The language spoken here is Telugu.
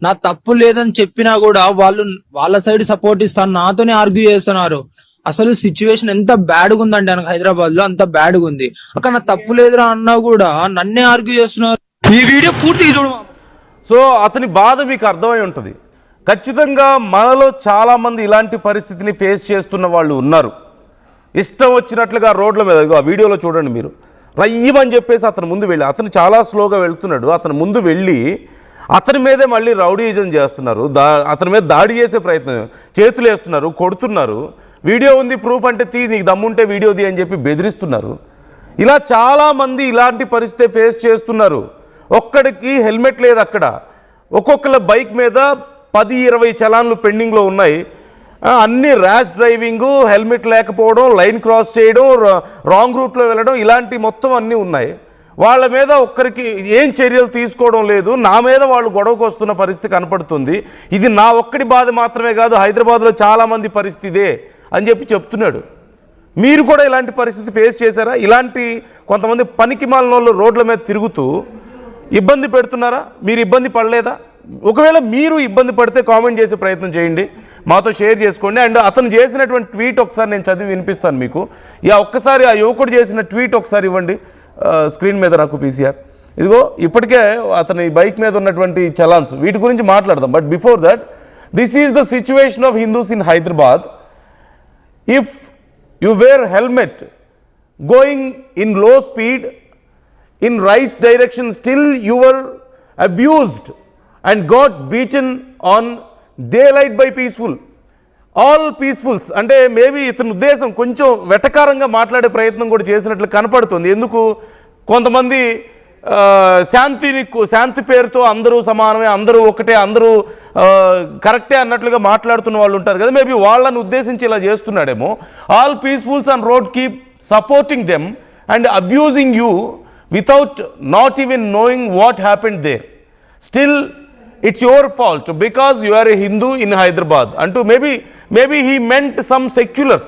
నా తప్పు లేదని చెప్పినా కూడా వాళ్ళు వాళ్ళ సైడ్ సపోర్ట్ ఇస్తాను, నాతోనే ఆర్గ్యూ చేస్తున్నారు. అసలు సిచ్యువేషన్ ఎంత బ్యాడ్గా ఉందంటే నాకు హైదరాబాద్ లో అంత బ్యాడ్గా ఉంది. అక్కడ నా తప్పు లేదురా అన్నా కూడా నన్నే ఆర్గ్యూ చేస్తున్నారు. ఈ వీడియో పూర్తిగా చూడు. సో అతని బాధ మీకు అర్థమై ఉంటుంది. ఖచ్చితంగా మనలో చాలామంది ఇలాంటి పరిస్థితిని ఫేస్ చేస్తున్న వాళ్ళు ఉన్నారు. ఇష్టం వచ్చినట్లుగా రోడ్ల మీద, ఆ వీడియోలో చూడండి మీరు, రయ్యమని చెప్పేసి అతను ముందు వెళ్ళి, అతను చాలా స్లోగా వెళ్తున్నాడు, అతను ముందు వెళ్ళి అతని మీదే మళ్ళీ రౌడీజం చేస్తున్నారు, అతని మీద దాడి చేసే ప్రయత్నం, చేతులు వేస్తున్నారు, కొడుతున్నారు. వీడియో ఉంది, ప్రూఫ్ అంటే తీ, నీకు దమ్ముంటే వీడియో తీ అని చెప్పి బెదిరిస్తున్నారు. ఇలా చాలామంది ఇలాంటి పరిస్థితి ఫేస్ చేస్తున్నారు. ఒక్కడికి హెల్మెట్ లేదు అక్కడ. ఒక్కొక్కళ్ళ బైక్ మీద 10-20 చలాన్లు పెండింగ్లో ఉన్నాయి. అన్ని ర్యాష్ డ్రైవింగు, హెల్మెట్ లేకపోవడం, లైన్ క్రాస్ చేయడం, రాంగ్ రూట్లో వెళ్ళడం, ఇలాంటి మొత్తం అన్నీ ఉన్నాయి. వాళ్ళ మీద ఒక్కరికి ఏం చర్యలు తీసుకోవడం లేదు. నా మీద వాళ్ళు గొడవకు వస్తున్న పరిస్థితి కనపడుతుంది. ఇది నా ఒక్కడి బాధ మాత్రమే కాదు, హైదరాబాద్లో చాలామంది పరిస్థితి ఇదే అని చెప్పి చెప్తున్నాడు. మీరు కూడా ఇలాంటి పరిస్థితి ఫేస్ చేశారా? ఇలాంటి కొంతమంది పనికి మాలినోళ్ళు రోడ్ల మీద తిరుగుతూ ఇబ్బంది పెడుతున్నారా? మీరు ఇబ్బంది పడలేదా? ఒకవేళ మీరు ఇబ్బంది పడితే కామెంట్ చేసే ప్రయత్నం చేయండి, మాతో షేర్ చేసుకోండి. అండ్ అతను చేసినటువంటి ట్వీట్ ఒకసారి నేను చదివి వినిపిస్తాను మీకు. ఒక్కసారి ఆ యువకుడు చేసిన ట్వీట్ ఒకసారి ఇవ్వండి స్క్రీన్ మీద నాకు, పీసీఆర్. ఇదిగో ఇప్పటికే అతని బైక్ మీద ఉన్నటువంటి చలాన్స్, వీటి గురించి మాట్లాడదాం. But before that, this is the situation of Hindus in Hyderabad. If you wear helmet going in low speed in right direction, still you were abused and got beaten on daylight by peaceful, all peacefuls. అంటే మేబీ ఇతని ఉద్దేశం కొంచెం వెటకారంగా మాట్లాడే ప్రయత్నం కూడా చేసినట్లు కనపడుతుంది. ఎందుకు? కొంతమంది శాంతి పేరుతో అందరూ సమానమే, అందరూ ఒకటే, అందరూ కరెక్టే అన్నట్లుగా మాట్లాడుతున్న వాళ్ళు ఉంటారు కదా, మేబీ వాళ్ళని ఉద్దేశించి ఇలా చేస్తున్నాడేమో. All peacefuls on road keep supporting them and abusing you without not even knowing what happened there. Still, it's your fault because you are a Hindu in Hyderabad. And to maybe he meant some seculars.